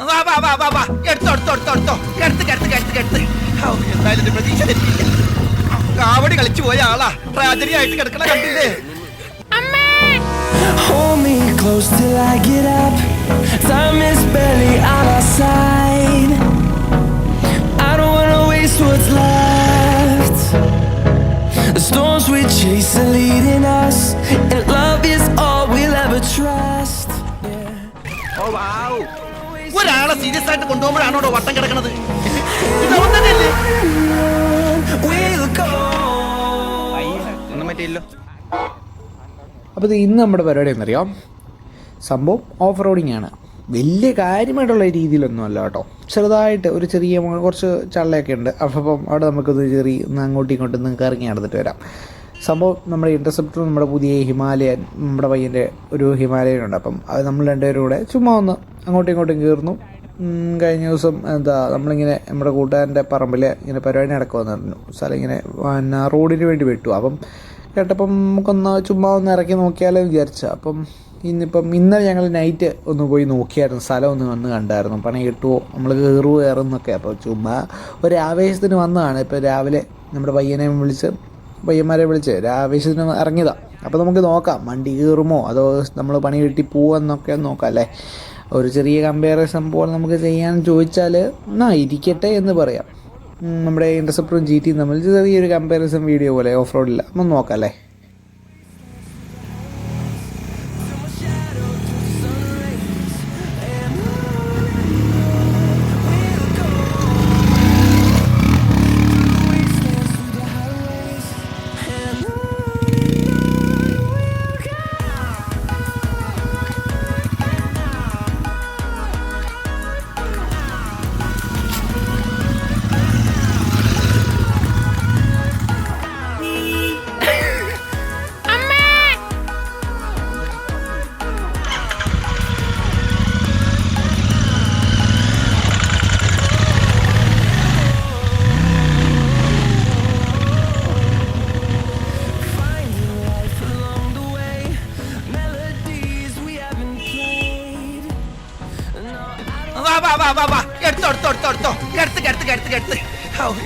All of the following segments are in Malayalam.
വാ വാ വാ വാ വാ എടുത്തോ എടുത്തോ എടുത്തോ എടുത്തോ കിടത്ത് എന്തായാലും പ്രതീക്ഷ തെറ്റില്ല. കാവടി കളിച്ചു പോയ ആളാ ട്രാജഡി ആയിട്ട് കിടക്കണ കണ്ടില്ലേ? Hold me close till I get up. Time is barely on our side. I don't wanna waste what's left. The storms we chase are leading us, and love is all we'll ever trust. ഓ വാവ്, ഒരാളെ സീരിയസ് ആയിട്ട് കൊണ്ടുപോകുമ്പോഴാണോ വട്ടം കിടക്കണത്? We'll go. ഒന്നും പറ്റിയില്ലോ. അപ്പോൾ ഇന്ന് നമ്മുടെ പരിപാടി എന്നറിയാം, സംഭവം ഓഫ് റോഡിങ് ആണ്. വലിയ കാര്യമായിട്ടുള്ള രീതിയിലൊന്നും അല്ല കേട്ടോ, ചെറുതായിട്ട് ഒരു ചെറിയ കുറച്ച് ചള്ളയൊക്കെ ഉണ്ട്. അപ്പം അവിടെ നമുക്കൊന്ന് ഒന്ന് അങ്ങോട്ടും ഇങ്ങോട്ടും നിങ്ങൾക്ക് ഇറങ്ങി നടന്നിട്ട് വരാം. സംഭവം നമ്മുടെ ഇൻ്റർസെപ്റ്റർ, നമ്മുടെ പുതിയ ഹിമാലയൻ, നമ്മുടെ പയ്യൻ്റെ ഒരു ഹിമാലയൻ ഉണ്ട്. അപ്പം അത് നമ്മൾ രണ്ടുപേരും കൂടെ ചുമ്മാ ഒന്ന് അങ്ങോട്ടും ഇങ്ങോട്ടും കയറുന്നു. കഴിഞ്ഞ ദിവസം നമ്മളിങ്ങനെ നമ്മുടെ കൂട്ടുകാരൻ്റെ പറമ്പിൽ ഇങ്ങനെ പരിപാടി നടക്കുമെന്ന് പറഞ്ഞു. സ്ഥലം ഇങ്ങനെ റോഡിന് വേണ്ടി വിട്ടു. അപ്പം കേട്ടപ്പം നമുക്കൊന്ന് ചുമ്മാ ഒന്ന് ഇറക്കി നോക്കിയാലോ വിചാരിച്ച. അപ്പം ഇന്നലെ ഞങ്ങൾ നൈറ്റ് ഒന്ന് പോയി നോക്കിയായിരുന്നു, സ്ഥലം ഒന്ന് വന്ന് കണ്ടായിരുന്നു. പണി കിട്ടുമോ, നമ്മൾ കയറുന്നൊക്കെ. അപ്പോൾ ചുമ്മാ ഒരു ആവേശത്തിന് വന്നതാണ്. ഇപ്പോൾ രാവിലെ നമ്മുടെ പയ്യന്മാരെ വിളിച്ച് ആവേശത്തിന് ഇറങ്ങിയതാണ്. അപ്പോൾ നമുക്ക് നോക്കാം വണ്ടി കയറുമോ അതോ നമ്മൾ പണി കിട്ടി പോവെന്നൊക്കെ നോക്കാം അല്ലേ. ഒരു ചെറിയ കമ്പാരിസൺ പോലെ നമുക്ക് ചെയ്യാൻ ചോദിച്ചാൽ ഇരിക്കട്ടെ എന്ന് പറയാം. നമ്മുടെ ഇൻ്റർസെപ്റ്ററും GT തമ്മിൽ ചെറിയൊരു കമ്പാരിസൺ വീഡിയോ പോലെ ഓഫ് റോഡില്ല, ഒന്ന് നോക്കാം അല്ലേ.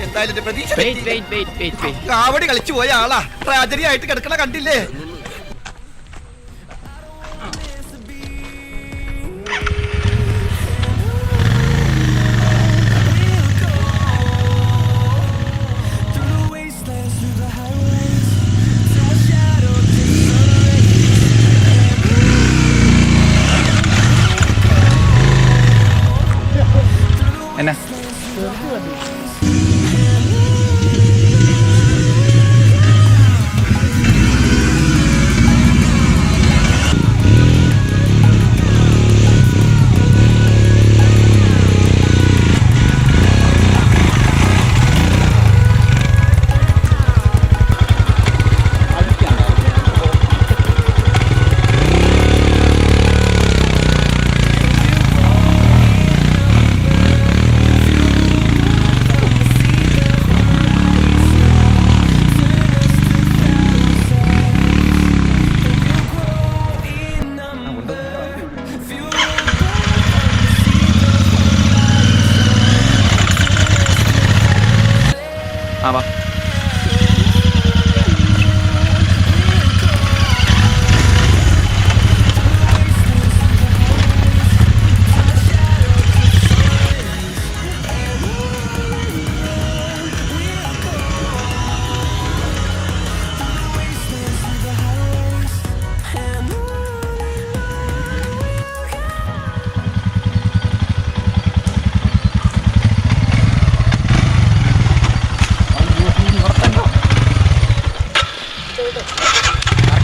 എന്തായാലും പ്രതീക്ഷ കാവടി കളിച്ചു പോയ ആളാ ട്രാജഡി ആയിട്ട് കിടക്കണ കണ്ടില്ലേ? എന്നാ ആ വാ.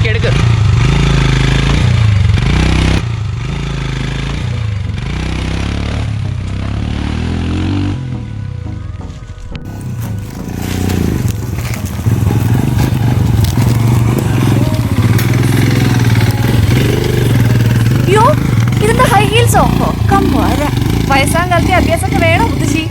എടുക്ക്. യോ, ഇതെന്താ ഹൈ ഹീൽസോ? വയസ്സാം കാലത്തെ അഭ്യാസമൊക്കെ വേണം മുത്തശ്ശി.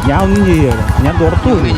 ഞാൻ ഒന്നും ചെയ്യല, ഞാൻ തുറത്തു പോയി.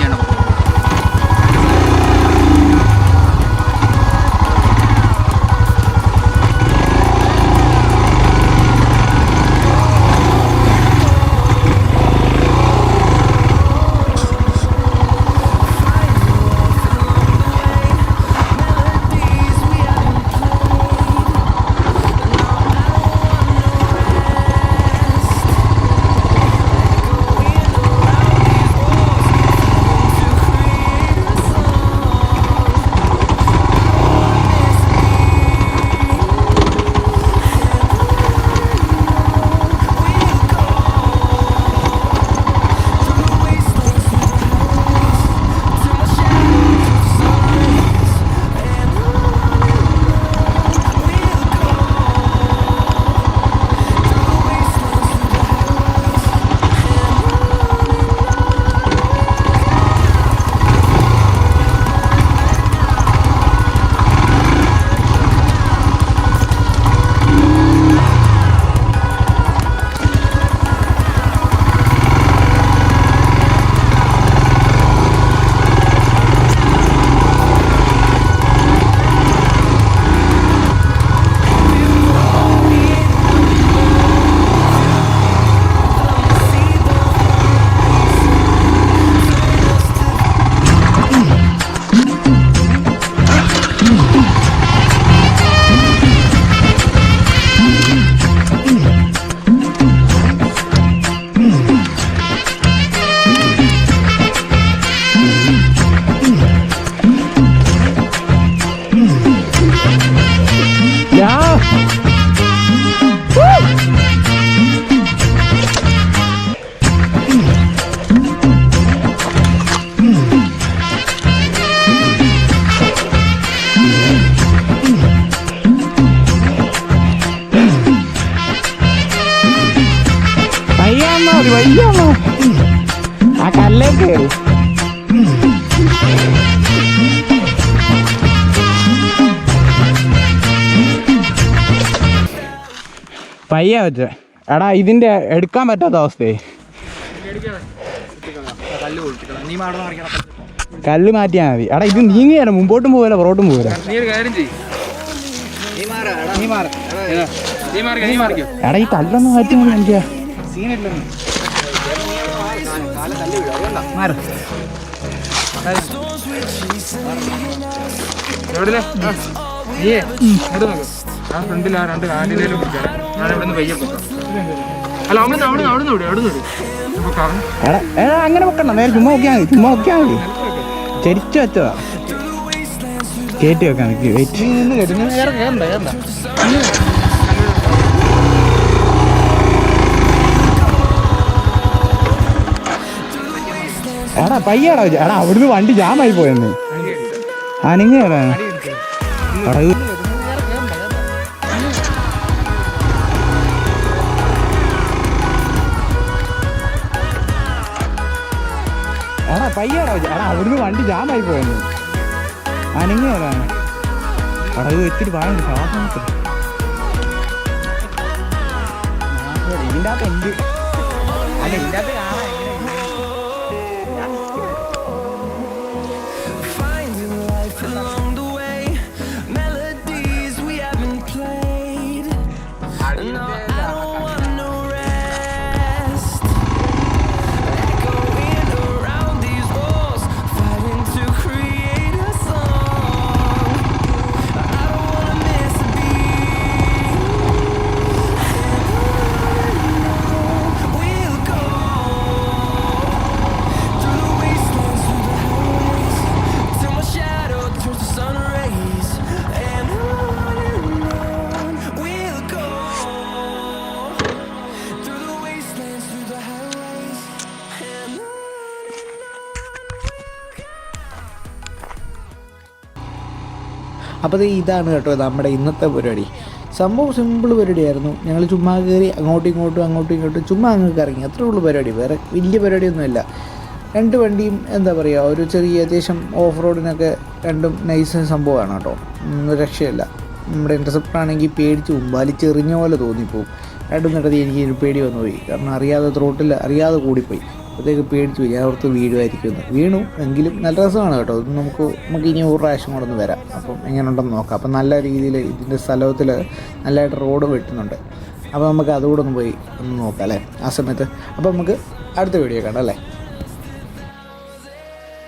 വയ്യാന്നോ ആ കല്ലേ കയറി. പയ്യ വെച്ച എടാ ഇതിന്റെ എടുക്കാൻ പറ്റാത്ത അവസ്ഥയെ കല്ല് മാറ്റിയാ മതി. എടാ ഇത് നീങ്ങിയാണ്, മുമ്പോട്ടും പോവില്ല പുറകോട്ടും പോവില്ല. എടാ ഈ കല്ലൊന്നും മാറ്റി എനിക്ക് ഫ്രണ്ടിൽ ആ രണ്ട് കാലിലും ഞാൻ ഇവിടെ നിന്ന് പയ്യെ പോക്കാം. അല്ല എടാ അങ്ങനെ വെക്കണ്ട, നേരെ ചുമ്മാ നോക്കിയാൽ മതി, ചുമ്മാ നോക്കിയാൽ മതി. ചരിച്ചു വെച്ചതാ, കയറ്റി വെക്കാൻ വെയിറ്റ്. എടാ പയ്യടാ, എടാ അവിടുന്ന് വണ്ടി ജാമായി പോയെന്ന്. അനങ്ങടാ എടാ പയ്യടാ, എടാ അവിടുന്ന് വണ്ടി ജാമായി പോയെന്ന്. അനങ്ങടാ എടാ ഇത് വെച്ചിട്ട് പറയാൻ ശ്വാസം ഇതിൻ്റെ അകത്ത് എന്ത് അല്ല ഇതിൻ്റെ അകത്ത് കാണാൻ അപ്പോൾ ഇതാണ് കേട്ടോ നമ്മുടെ ഇന്നത്തെ പരിപാടി. സംഭവം സിമ്പിൾ പരിപാടിയായിരുന്നു. ഞങ്ങൾ ചുമ്മാ കയറി അങ്ങോട്ടും ഇങ്ങോട്ടും ചുമ്മാ അങ്ങ് ഇറങ്ങി, അത്രേ ഉള്ളൂ പരിപാടി. വേറെ വലിയ പരിപാടിയൊന്നുമില്ല. രണ്ട് വണ്ടിയും എന്താ പറയുക, ഒരു ചെറിയ അത്യാവശ്യം ഓഫ് റോഡിനൊക്കെ രണ്ടും നൈസ് സംഭവമാണ് കേട്ടോ, രക്ഷയില്ല. നമ്മുടെ ഇൻ്റർസെപ്റ്റർ ആണെങ്കിൽ പേടിച്ച് വലിച്ചെറിഞ്ഞ പോലെ തോന്നിപ്പോവും. രണ്ടും നടത്തി എനിക്ക് പേടി വന്നു പോയി, കാരണം അറിയാതെ ത്രോട്ടിൽ അറിയാതെ കൂടിപ്പോയി. അപ്പോഴത്തേക്ക് പേടിച്ചു പോയി. ഞാൻ ഓർത്ത് വീഴുമായിരിക്കുമെന്ന്. വീണു എങ്കിലും നല്ല രസമാണ് കേട്ടോ. ഇത് നമുക്ക് ഇനി ഒരു പ്രാവശ്യം കൂടെ ഒന്ന് വരാം. അപ്പം എങ്ങനെയുണ്ടെന്ന് നോക്കാം. അപ്പം നല്ല രീതിയിൽ ഇതിൻ്റെ സ്ഥലത്തിൽ നല്ലതായിട്ട് റോഡ് വെട്ടുന്നുണ്ട്. അപ്പോൾ നമുക്ക് അതുകൂടെ ഒന്ന് പോയി ഒന്ന് നോക്കാം അല്ലേ ആ സമയത്ത്. അപ്പോൾ നമുക്ക് അടുത്ത വീഡിയോ കാണാം അല്ലേ.